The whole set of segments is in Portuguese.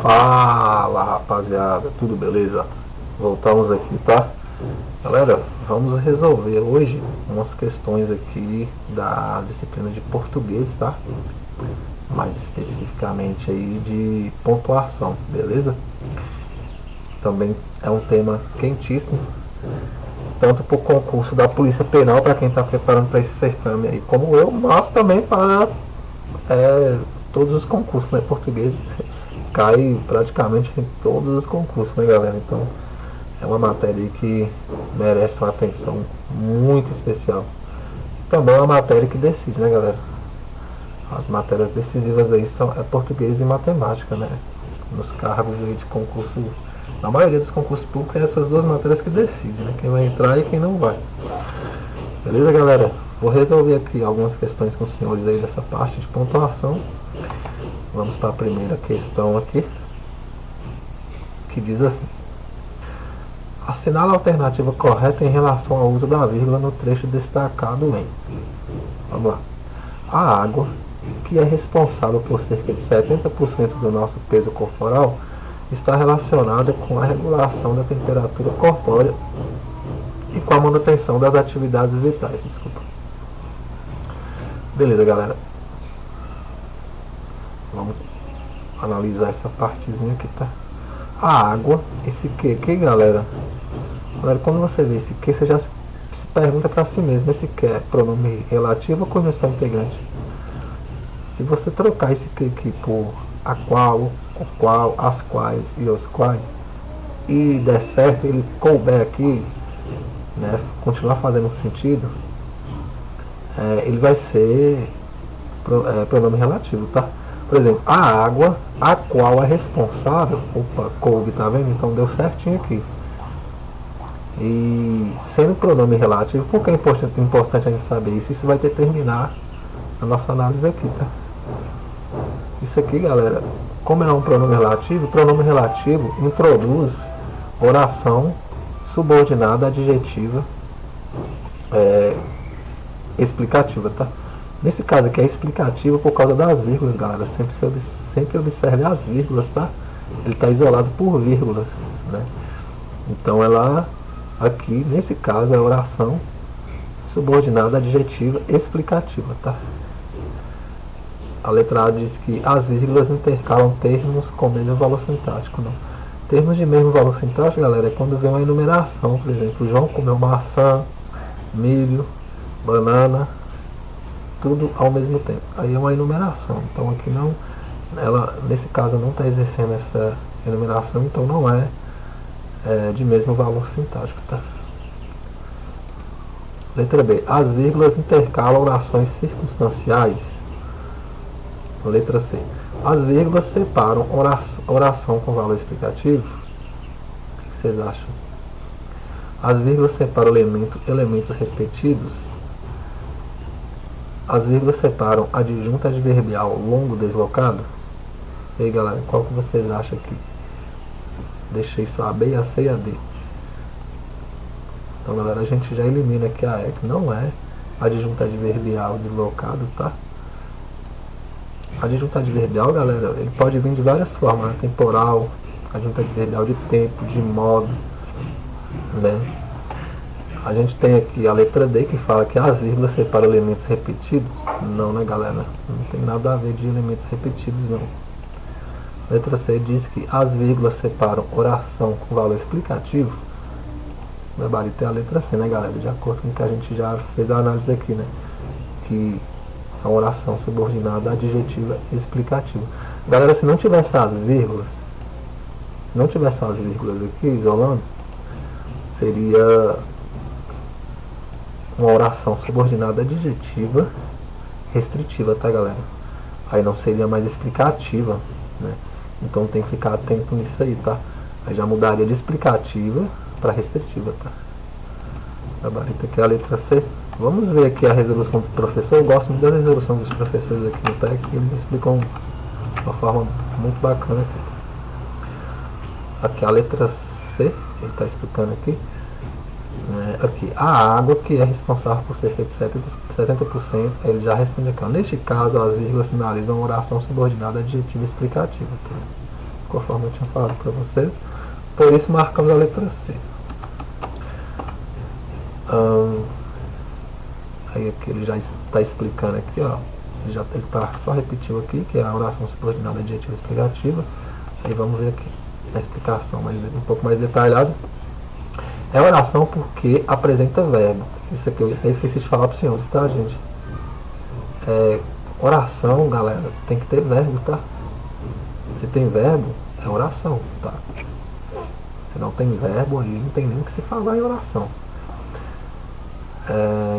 Fala, rapaziada, tudo beleza? Voltamos aqui, tá? Galera, vamos resolver hoje umas questões aqui da disciplina de português, tá? Mais especificamente aí de pontuação, beleza? Também é um tema quentíssimo, tanto para o concurso da Polícia Penal, para quem está preparando para esse certame aí, como eu, mas também para todos os concursos, né? Português cai praticamente em todos os concursos, né, galera? Então é uma matéria que merece uma atenção muito especial. Também é uma matéria que decide, né, galera? As matérias decisivas aí são português e matemática, né? Nos cargos aí de concurso, na maioria dos concursos públicos, é essas duas matérias que decidem, né? Quem vai entrar e quem não vai. Beleza, galera? Vou resolver aqui algumas questões com os senhores aí dessa parte de pontuação. Vamos para a primeira questão aqui, que diz assim: assinale a alternativa correta em relação ao uso da vírgula no trecho destacado em. Vamos lá. A água, que é responsável por cerca de 70% do nosso peso corporal, está relacionada com a regulação da temperatura corpórea e com a manutenção das atividades vitais. Desculpa. Beleza, galera. Vamos analisar essa partezinha aqui, tá? A água, esse que aqui, galera. Galera, quando você vê esse que, você já se pergunta para si mesmo: esse que é pronome relativo ou conjunção integrante? Se você trocar esse que aqui por a qual, o qual, as quais e os quais, e der certo, ele couber aqui, né, continuar fazendo sentido, ele vai ser pronome relativo, tá? Por exemplo, a água, a qual é responsável, opa, coube, tá vendo? Então deu certinho aqui. E sendo pronome relativo, por que é importante a gente saber isso? Isso vai determinar a nossa análise aqui, tá? Isso aqui, galera, como é um pronome relativo introduz oração subordinada adjetiva explicativa, tá? Nesse caso aqui é explicativa por causa das vírgulas, galera. Sempre observe as vírgulas, tá? Ele está isolado por vírgulas, né? Então ela, aqui, nesse caso, é oração subordinada adjetiva explicativa, tá? A letra A diz que as vírgulas intercalam termos com o mesmo valor sintático, não. Termos de mesmo valor sintático, galera, é quando vem uma enumeração. Por exemplo, João comeu maçã, milho, banana, tudo ao mesmo tempo. Aí é uma enumeração. Então aqui não, ela nesse caso não está exercendo essa enumeração, então não é de mesmo valor sintático, tá? Letra B. As vírgulas intercalam orações circunstanciais. Letra C. As vírgulas separam oração com valor explicativo. O que vocês acham? As vírgulas separam elementos repetidos. As vírgulas separam adjunto adverbial longo deslocado. E aí, galera, qual que vocês acham aqui? Deixei só a B, a C e a D. Então, galera, a gente já elimina aqui a E, que não é adjunto adverbial deslocado, tá? Adjunto adverbial, galera, ele pode vir de várias formas, né? Temporal, adjunto adverbial de tempo, de modo, né? A gente tem aqui a letra D, que fala que as vírgulas separam elementos repetidos. Não, né, galera? Não tem nada a ver de elementos repetidos, não. Letra C diz que as vírgulas separam oração com valor explicativo. O gabarito é a letra C, né, galera? De acordo com o que a gente já fez a análise aqui, né? Que a oração subordinada adjetiva explicativa. Galera, se não tivesse as vírgulas, aqui, isolando, seria uma oração subordinada adjetiva restritiva, tá, galera? Aí não seria mais explicativa, né? Então tem que ficar atento nisso aí, tá? Aí já mudaria de explicativa para restritiva, tá? Gabarito aqui é a letra C. Vamos ver aqui a resolução do professor. Eu gosto muito da resolução dos professores aqui no TEC, eles explicam de uma forma muito bacana aqui. Aqui a letra C, ele está explicando aqui. Aqui, a água, que é responsável por cerca de 70%, ele já responde aqui. Neste caso, as vírgulas sinalizam uma oração subordinada adjetiva explicativa. Tá? conforme eu tinha falado para vocês. Por isso marcamos a letra C. Aí aqui ele já está explicando aqui, ó. Ele está só repetiu aqui, que é a oração subordinada adjetiva explicativa. Aí vamos ver aqui a explicação um pouco mais detalhada. É oração porque apresenta verbo. Isso aqui eu até esqueci de falar para os senhores, tá, gente? Oração, galera, tem que ter verbo, tá? Se tem verbo, é oração, tá? Se não tem verbo, aí não tem nem o que se falar em oração.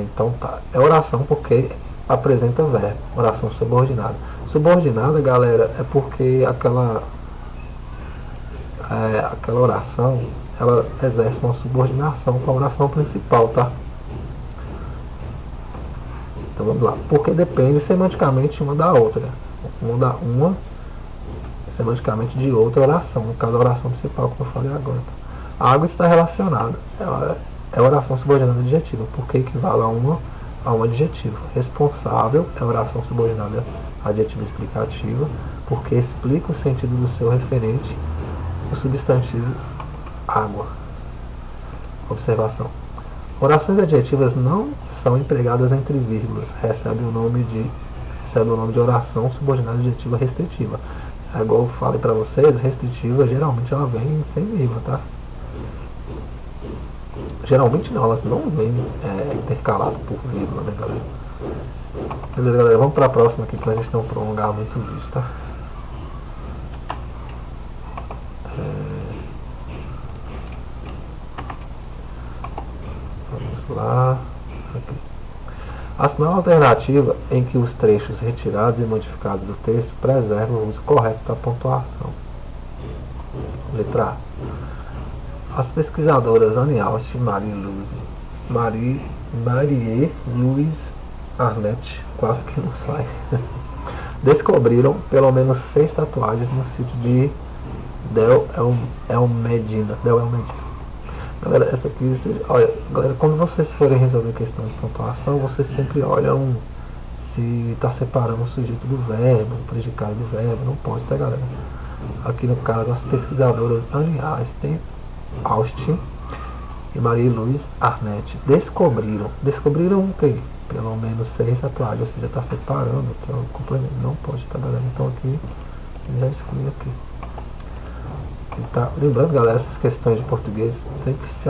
Então tá, é oração porque apresenta verbo, oração subordinada. Subordinada, galera, é porque aquela oração, ela exerce uma subordinação com a oração principal, tá? Então vamos lá, porque depende semanticamente uma da outra, uma semanticamente de outra oração, no caso a oração principal, como eu falei agora. A água está relacionada, é oração subordinada adjetiva, porque equivale a um adjetivo. Responsável é oração subordinada adjetiva explicativa, porque explica o sentido do seu referente, o substantivo água. Observação. Orações adjetivas não são empregadas entre vírgulas, recebe o nome de oração subordinada adjetiva restritiva. É igual eu falei para vocês, restritiva geralmente ela vem sem vírgula, tá? Geralmente não, elas não vêm intercaladas por vírgula, né, galera? Beleza, galera, vamos para a próxima aqui para a gente não prolongar muito o vídeo, tá? Vamos lá. Aqui. Assinale a alternativa em que os trechos retirados e modificados do texto preservam o uso correto da pontuação. Letra A. As pesquisadoras Anne Austin e Marie-Louise Arnett, quase que não sai, descobriram pelo menos 6 tatuagens no sítio de Del El Medina. Galera, essa aqui, olha, galera, quando vocês forem resolver questão de pontuação, vocês sempre olham se está separando o sujeito do verbo, o predicado do verbo, não pode, tá, galera? Aqui no caso, as pesquisadoras Anne Austin e Marie-Louise Arnett descobriram o quê? Pelo menos 6 tatuagens, ou seja, está separando, que é o complemento, não pode, tá, galera? Então aqui, já exclui aqui. Tá, lembrando, galera, essas questões de português, sempre se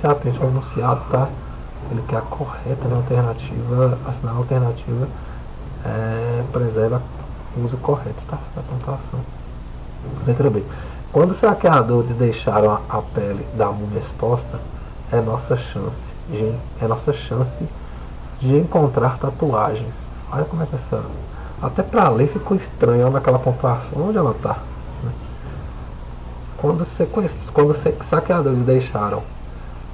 atente ao enunciado, tá? Ele quer a correta, né, alternativa, assinar a alternativa, preserva o uso correto, tá? Da pontuação. Letra B. Quando os saqueadores deixaram a pele da múmia exposta, é nossa chance de encontrar tatuagens. Olha como é que essa... Até para ler ficou estranho, olha aquela pontuação, onde ela está. Né? Quando os saqueadores deixaram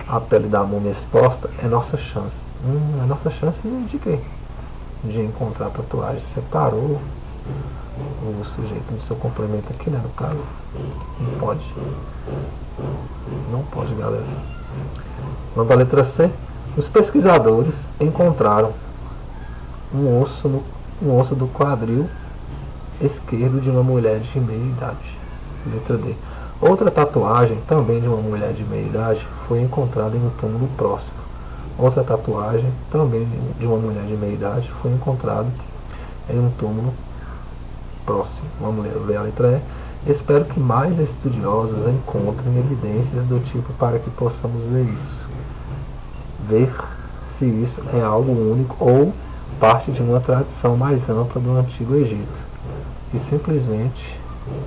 a pele da múmia exposta, é nossa chance. É nossa chance de quê? De encontrar tatuagem. Separou o sujeito do seu complemento aqui, né, no caso. Não pode. Não pode, galera. Vamos para a letra C. Os pesquisadores encontraram um osso do quadril esquerdo de uma mulher de meia idade. Letra D. Outra tatuagem, também de uma mulher de meia idade, foi encontrada em um túmulo próximo. Outra tatuagem, também de uma mulher de meia idade, foi encontrada em um túmulo próximo. Vamos ler a letra E. Espero que mais estudiosos encontrem evidências do tipo para que possamos ver se isso é algo único ou parte de uma tradição mais ampla do Antigo Egito, que simplesmente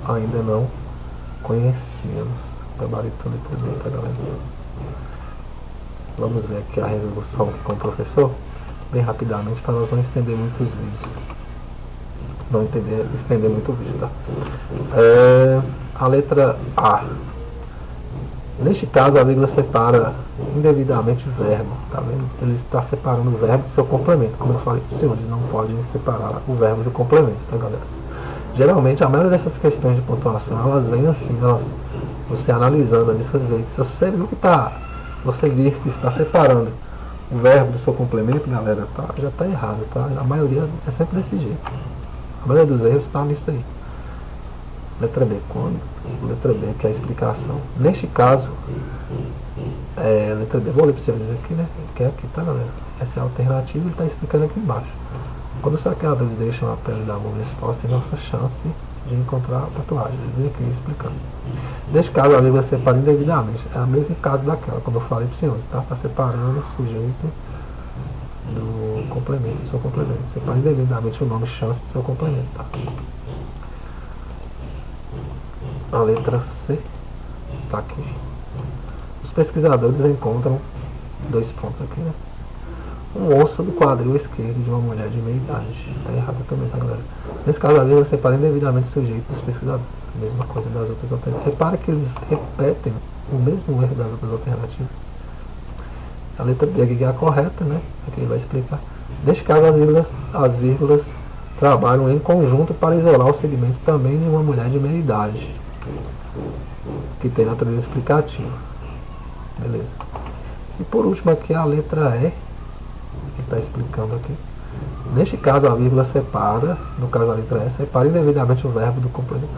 ainda não conhecíamos. Gabaritando letra B, tá, galera? Vamos ver aqui a resolução aqui com o professor, bem rapidamente, para nós não estender muito os vídeos. Não estender muito o vídeo, tá? A letra A. Neste caso, a vírgula separa indevidamente o verbo, tá vendo? Ele está separando o verbo de seu complemento. Como eu falei para os senhores, não podem separar o verbo do complemento, tá, galera? Geralmente, a maioria dessas questões de pontuação, elas vêm assim, você analisando ali, se você viu que se você vir que está separando o verbo do seu complemento, galera, já está errado, tá? A maioria é sempre desse jeito. A maioria dos erros está nisso aí. Letra B, quando? Letra B, que é a explicação. Neste caso, letra B, vou ler para vocês aqui, né? Que é aqui, tá, galera? Essa é a alternativa, ele está explicando aqui embaixo. Quando os saqueadores deixam a pele da mão exposta, tem nossa chance de encontrar a tatuagem. Ele vem aqui explicando. Neste caso, a vírgula separa indevidamente. É o mesmo caso daquela, como eu falei para os senhores, tá? Está separando o sujeito do complemento, do seu complemento. Separa indevidamente o nome chance do seu complemento, tá? A letra C está aqui. Os pesquisadores encontram 2 pontos aqui, né? Um osso do quadril esquerdo de uma mulher de meia idade. Está errado também, tá, galera? Nesse caso, a letra separa indevidamente o sujeito dos pesquisadores. Mesma coisa das outras alternativas. Repara que eles repetem o mesmo erro das outras alternativas. A letra D aqui é a correta, né? Aqui ele vai explicar. Neste caso, as vírgulas trabalham em conjunto para isolar o segmento também de uma mulher de meia idade, que tem natureza explicativa. Beleza. E por último aqui a letra E, que está explicando aqui. Neste caso a vírgula separa, no caso a letra E, separa indevidamente o verbo do complemento.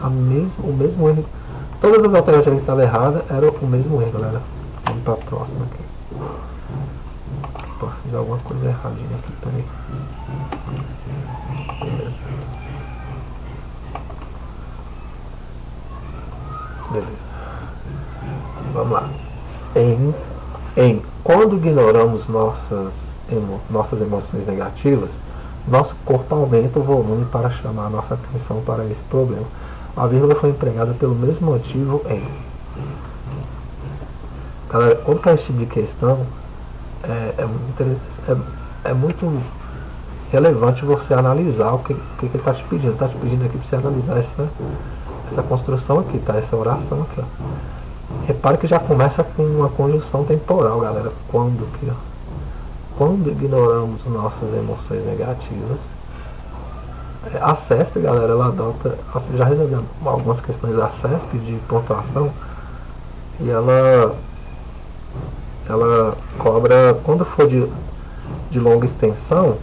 O mesmo erro. Todas as alternativas que estavam erradas eram o mesmo erro, galera. Vamos para a próxima aqui. Opa, fiz alguma coisa erradinha aqui, peraí. Beleza. Beleza. Vamos lá. Quando ignoramos nossas emoções negativas, nosso corpo aumenta o volume para chamar nossa atenção para esse problema. A vírgula foi empregada pelo mesmo motivo em. Galera, quando cai esse tipo de questão, é muito relevante você analisar o que ele está te pedindo. Está te pedindo aqui para você analisar essa construção aqui, tá? Essa oração aqui, ó. Repare que já começa com uma conjunção temporal, galera. Quando ignoramos nossas emoções negativas, a CESP, galera, ela adota, já resolveu algumas questões da CESP de pontuação, e ela cobra, quando for de longa extensão,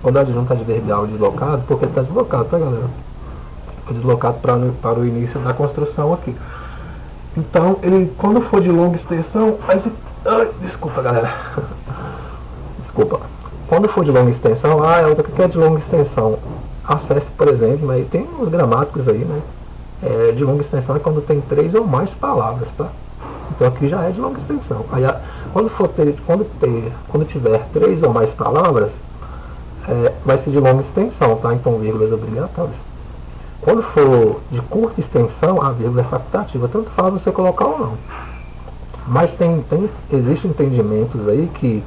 quando a adjunta adverbial é deslocado, porque ele está deslocado, tá, galera? Deslocado para o início da construção aqui. Então, ele, quando for de longa extensão, desculpa, galera. Desculpa. Quando for de longa extensão, é outra que é de longa extensão. Acesse, por exemplo, né, e tem uns gramáticos aí, né? De longa extensão é quando tem 3 ou mais palavras, tá? Então aqui já é de longa extensão. Aí, quando tiver 3 ou mais palavras, vai ser de longa extensão, tá? Então vírgulas obrigatórias. Quando for de curta extensão, a vírgula é facultativa, tanto faz você colocar ou não. Mas existem entendimentos aí que,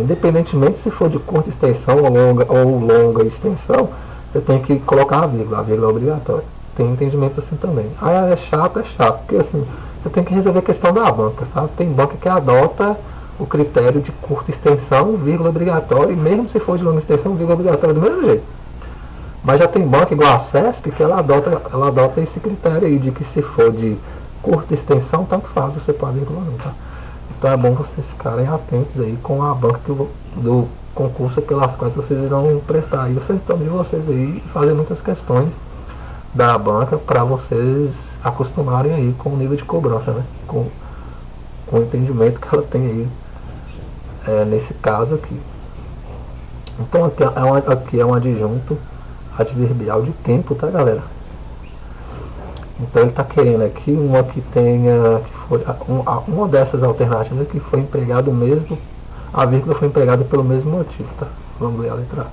independentemente se for de curta extensão ou longa extensão, você tem que colocar a vírgula é obrigatória. Tem entendimentos assim também. É chato, porque assim, você tem que resolver a questão da banca, sabe? Tem banca que adota o critério de curta extensão, vírgula obrigatória, e mesmo se for de longa extensão, vírgula obrigatória do mesmo jeito. Mas já tem banca igual a CESP que ela adota esse critério aí de que se for de curta extensão, tanto faz você pode vírgula não, tá? Então é bom vocês ficarem atentos aí com a banca do concurso pelas quais vocês irão prestar aí o certame de vocês aí e fazer muitas questões da banca para vocês acostumarem aí com o nível de cobrança, né? Com o entendimento que ela tem aí nesse caso aqui. Então aqui é um adjunto adverbial de tempo, tá, galera? Então ele está querendo aqui uma que tenha, uma dessas alternativas que foi empregado mesmo, a vírgula foi empregada pelo mesmo motivo, tá? Vamos ler a letra A.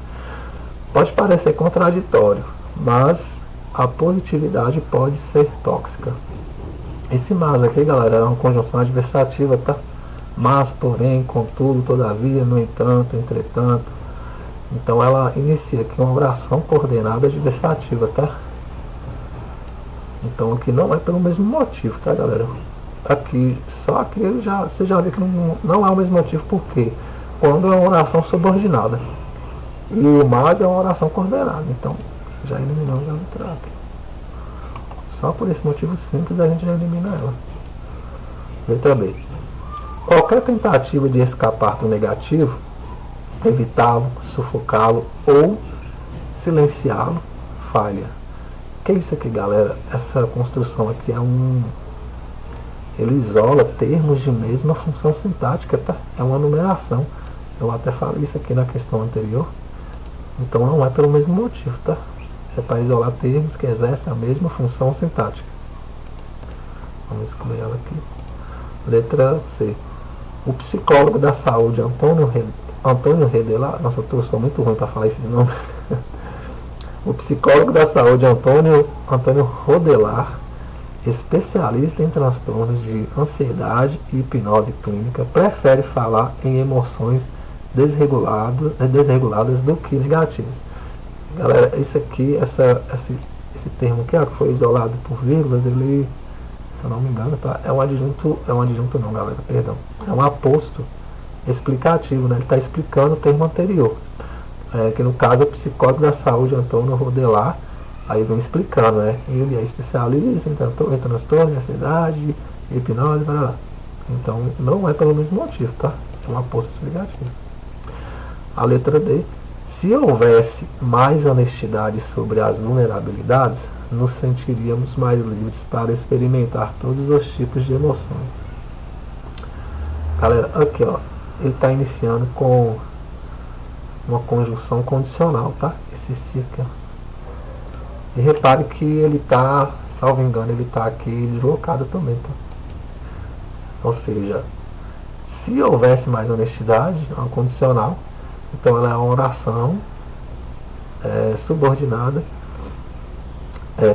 Pode parecer contraditório, mas a positividade pode ser tóxica. Esse mas aqui, galera, é uma conjunção adversativa, tá? Mas, porém, contudo, todavia, no entanto, entretanto. Então ela inicia aqui uma oração coordenada adversativa, tá? Então aqui não é pelo mesmo motivo, tá, galera? Só que você já vê que não é o mesmo motivo, porque quando é uma oração subordinada e o mas é uma oração coordenada, então já eliminamos a letra A aqui. Só por esse motivo simples a gente já elimina ela. Letra B. Qualquer tentativa de escapar do negativo, evitá-lo, sufocá-lo ou silenciá-lo, falha. que é isso aqui, galera? Essa construção aqui ele isola termos de mesma função sintática, tá? É uma numeração. Eu até falei isso aqui na questão anterior. Então não é pelo mesmo motivo, tá? É para isolar termos que exercem a mesma função sintática. Vamos excluir ela aqui. Letra C. O psicólogo da saúde, Antônio Redelar. Nossa, eu sou muito ruim para falar esses nomes. O psicólogo da saúde, Antônio Rodelar, especialista em transtornos de ansiedade e hipnose clínica, prefere falar em emoções desreguladas do que negativas. Galera, isso aqui, esse termo aqui, ó, que foi isolado por vírgulas, ele, se eu não me engano, tá? É um adjunto não, galera, perdão. É um aposto explicativo, né? Ele está explicando o termo anterior. Que no caso é o psicólogo da saúde, Antônio Rodelar, aí vem explicando, né? Ele é especialista em transtorno de ansiedade, hipnose, blá, blá. Então não é pelo mesmo motivo, tá? É um aposto explicativo. A letra D. Se houvesse mais honestidade sobre as vulnerabilidades, nos sentiríamos mais livres para experimentar todos os tipos de emoções. Galera, aqui ó, ele está iniciando com uma conjunção condicional, tá? Esse se aqui, ó. E repare que ele está, salvo engano, ele está aqui deslocado também, tá? Ou seja, se houvesse mais honestidade, é uma condicional, então ela é uma oração subordinada,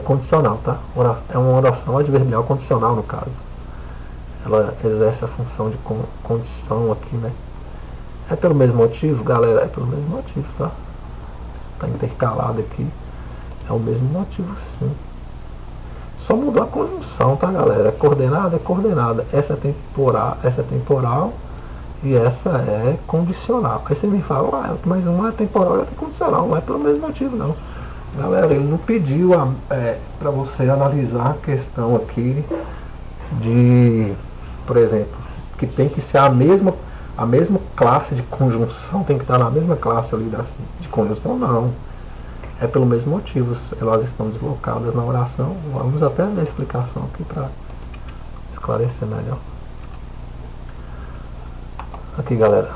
condicional, tá? É uma oração adverbial condicional, no caso. Ela exerce a função de condição aqui, né? É pelo mesmo motivo, galera? É pelo mesmo motivo, tá? Tá intercalado aqui. É o mesmo motivo, sim. Só mudou a conjunção, tá, galera? É coordenada, é coordenada. Essa é temporal e essa é condicional. Aí você me fala, mas uma é temporal e outra é condicional. Não é pelo mesmo motivo, não. Galera, ele não pediu para você analisar a questão aqui de, por exemplo, que tem que ser a mesma classe de conjunção, tem que estar na mesma classe ali de conjunção, não. É pelo mesmo motivo, elas estão deslocadas na oração. Vamos até ver a explicação aqui para esclarecer melhor. Aqui, galera,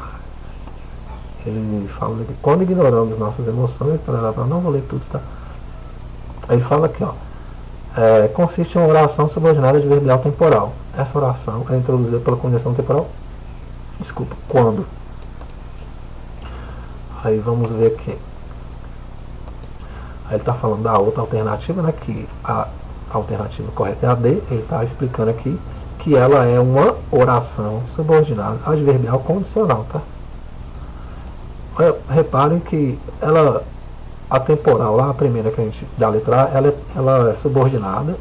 ele fala que quando ignoramos nossas emoções, não vou ler tudo, tá? Ele fala aqui, ó, consiste em uma oração subordinada adverbial temporal. Essa oração é introduzida pela conjunção temporal. Desculpa, quando? Aí vamos ver aqui. Aí ele está falando da outra alternativa, né? Que a alternativa correta é a D. Ele está explicando aqui que ela é uma oração subordinada adverbial condicional, tá? Reparem que a temporal lá, a primeira que a gente da letra A, ela é subordinada.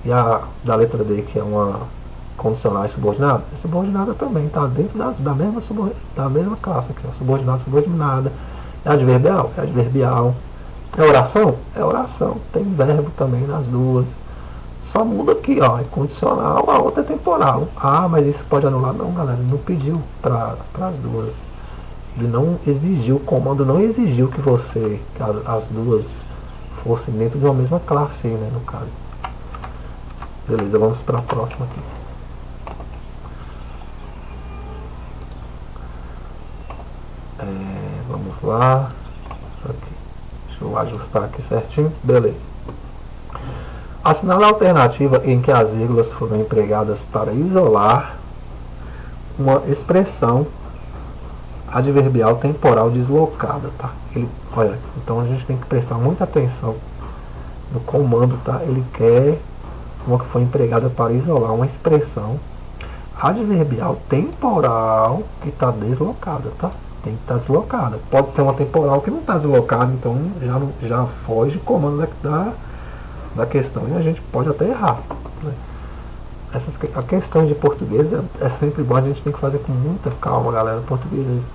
E a da letra D, que é uma condicional e subordinada, é subordinada também, está dentro da mesma classe aqui, ó, subordinada, subordinada. É adverbial? É adverbial. É oração? É oração. Tem verbo também nas duas. Só muda aqui, ó, é condicional, a outra é temporal. Ah, mas isso pode anular? Não, galera, ele não pediu para as duas. Ele não exigiu, o comando não exigiu que as duas fossem dentro de uma mesma classe, né, no caso. Beleza, vamos para a próxima aqui. Vamos lá. Aqui. Deixa eu ajustar aqui certinho. Beleza. Assinale a alternativa em que as vírgulas foram empregadas para isolar uma expressão adverbial temporal deslocada, tá? Olha, então a gente tem que prestar muita atenção no comando, tá? Ele quer uma que foi empregada para isolar uma expressão adverbial temporal que está deslocada, tá? Tem que estar deslocada. Pode ser uma temporal que não está deslocada, então já foge o comando da questão e a gente pode até errar, né? A questão de português é sempre bom, a gente tem que fazer com muita calma, galera. Português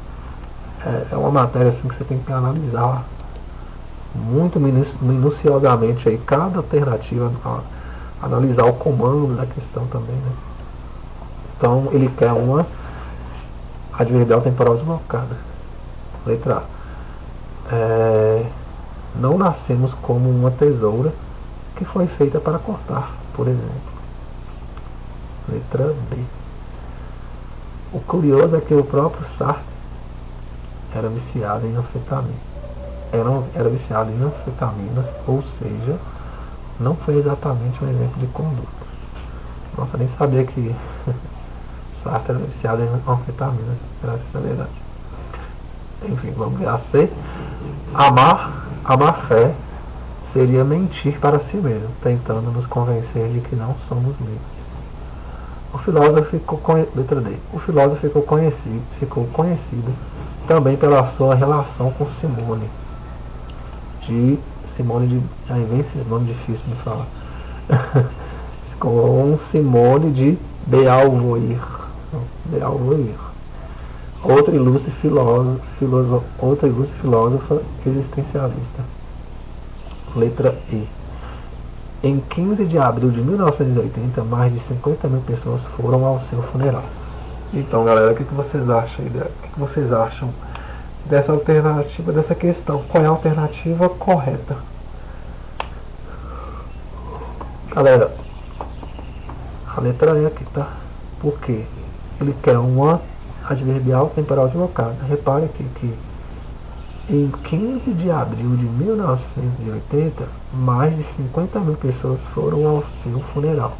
é uma matéria assim que você tem que analisar muito minuciosamente aí cada alternativa, analisar o comando da questão também, né? Então ele quer uma adverbial temporal deslocada. Letra A. Não nascemos como uma tesoura que foi feita para cortar, por exemplo. Letra B. O curioso é que o próprio Sartre era viciado em anfetamina. Era viciado em anfetaminas, ou seja, não foi exatamente um exemplo de conduta. Nossa, nem sabia que Sartre era viciado em anfetaminas. Será que isso é verdade? Enfim, vamos ver a C. A má fé seria mentir para si mesmo, tentando nos convencer de que não somos livres. O filósofo letra D. O filósofo ficou conhecido também pela sua relação com Simone de... Aí vem esses nomes difíceis de falar. Com Simone de Beauvoir. Outra ilustre filósofa existencialista. Letra E. Em 15 de abril de 1980, mais de 50 mil pessoas foram ao seu funeral. Então, galera, o que vocês acham? O que vocês acham dessa alternativa, dessa questão? Qual é a alternativa correta? Galera, a letra E aqui, tá? Por quê? Ele quer uma adverbial temporal deslocada. Repare aqui que em 15 de abril de 1980, mais de 50 mil pessoas foram ao seu funeral.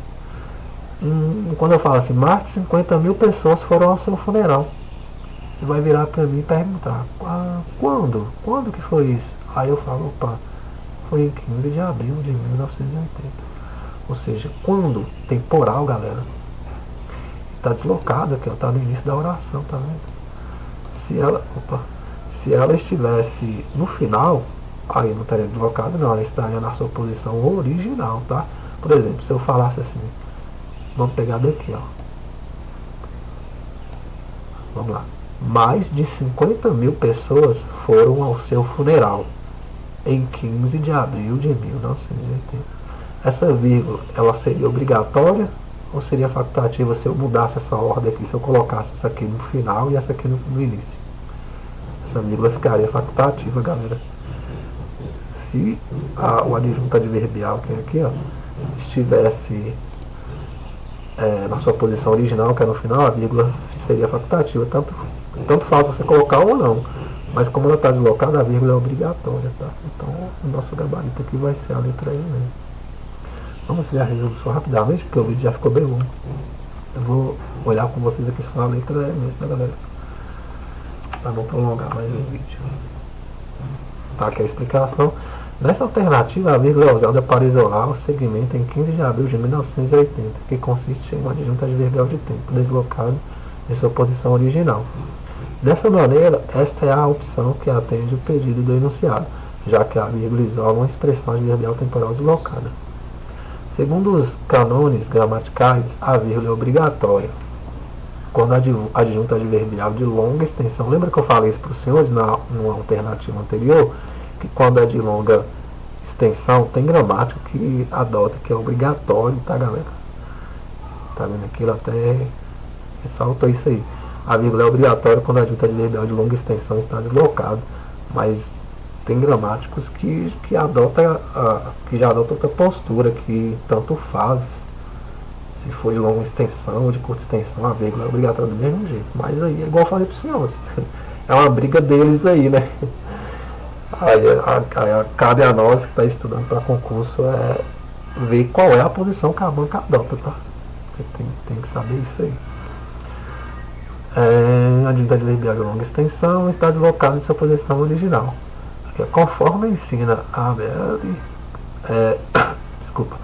Quando eu falo assim, mais de 50 mil pessoas foram ao seu funeral, você vai virar para mim e perguntar, quando? Quando que foi isso? Aí eu falo, opa, foi em 15 de abril de 1980. Ou seja, quando? Temporal, galera. Está deslocado aqui, está no início da oração, tá vendo? Se ela estivesse no final, aí não estaria deslocado, não, ela estaria na sua posição original, tá? Por exemplo, se eu falasse assim, vamos pegar daqui, ó. Vamos lá. Mais de 50 mil pessoas foram ao seu funeral em 15 de abril de 1980. Essa vírgula, ela seria obrigatória ou seria facultativa se eu mudasse essa ordem aqui, se eu colocasse essa aqui no final e essa aqui no início? Essa vírgula ficaria facultativa, galera. Se o adjunto adverbial, que é aqui, ó, estivesse na sua posição original, que é no final, a vírgula seria facultativa. Tanto faz você colocar ou não. Mas como ela está deslocada, a vírgula é obrigatória, tá? Então, o nosso gabarito aqui vai ser a letra E mesmo. Vamos ver a resolução rapidamente, porque o vídeo já ficou bem longo. Eu vou olhar com vocês aqui só a letra E mesmo, tá, galera? Para não prolongar mais o vídeo. Tá, aqui a explicação. Nessa alternativa, a vírgula é usada para isolar o segmento em 15 de abril de 1980, que consiste em um adjunto adverbial de tempo, deslocado de sua posição original. Dessa maneira, esta é a opção que atende o pedido do enunciado, já que a vírgula isola uma expressão adverbial temporal deslocada. Segundo os cânones gramaticais, a vírgula é obrigatória quando adjunto adverbial de longa extensão. Lembra que eu falei isso para os senhores numa alternativa anterior? Que quando é de longa extensão, tem gramático que adota que é obrigatório, tá, galera? Tá vendo aqui? Ele até ressaltou isso aí. A vírgula é obrigatória quando a adjunto adverbial de longa extensão está deslocado, mas tem gramáticos que já adotam outra postura, que tanto faz se for de longa extensão ou de curta extensão, a vírgula é obrigatória do mesmo jeito. Mas aí é igual eu falei para os senhores, é uma briga deles aí, né? Aí cabe a nós que está estudando para concurso ver qual é a posição que a banca adota, tá? Tem que saber isso aí. Adjunto adverbial de longa extensão está deslocado de sua posição original. Conforme ensina a desculpa,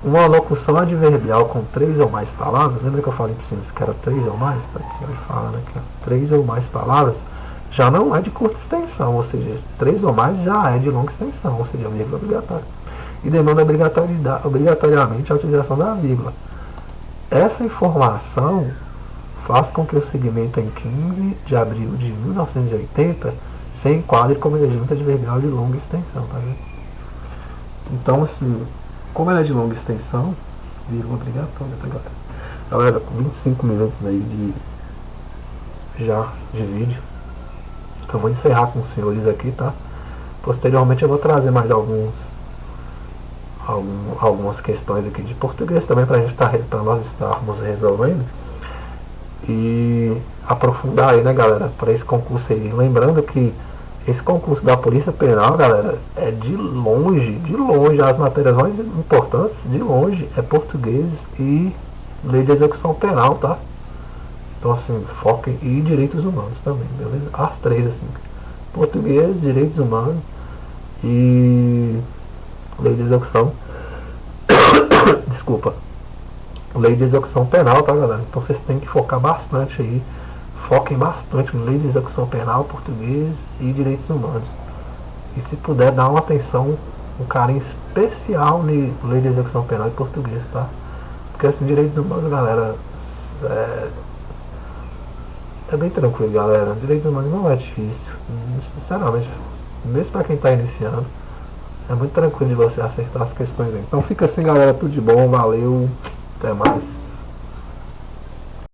uma locução adverbial com 3 ou mais palavras, lembra que eu falei para vocês que era 3 ou mais? Tá aqui, ele fala, né, que 3 ou mais palavras já não é de curta extensão, ou seja, 3 ou mais já é de longa extensão, ou seja, a vírgula obrigatória. E demanda obrigatoriamente a utilização da vírgula. Essa informação faz com que o segmento em 15 de abril de 1980 se enquadre como adjunto adverbial de longa extensão, tá vendo? Então, assim, como ela é de longa extensão, vírgula obrigatória, tá, galera? Galera, 25 minutos aí de vídeo. Eu vou encerrar com os senhores aqui, tá? Posteriormente eu vou trazer mais algumas questões aqui de português também para nós estarmos resolvendo e aprofundar aí, né, galera, para esse concurso aí. Lembrando que esse concurso da Polícia Penal, galera, é de longe, as matérias mais importantes, de longe, é português e lei de execução penal, tá? Então, assim, foquem, e direitos humanos também, beleza? As três, assim, português, direitos humanos e lei de execução, desculpa, lei de execução penal, tá, galera? Então vocês têm que focar bastante aí, foquem bastante na lei de execução penal, português e direitos humanos. E se puder, dar uma atenção, um carinho especial na lei de execução penal e português, tá? Porque assim, direitos humanos, galera, é bem tranquilo, galera. Direitos humanos não é difícil, sinceramente, mesmo para quem está iniciando. É muito tranquilo de você acertar as questões aí. Então fica assim, galera, tudo de bom, valeu, até mais.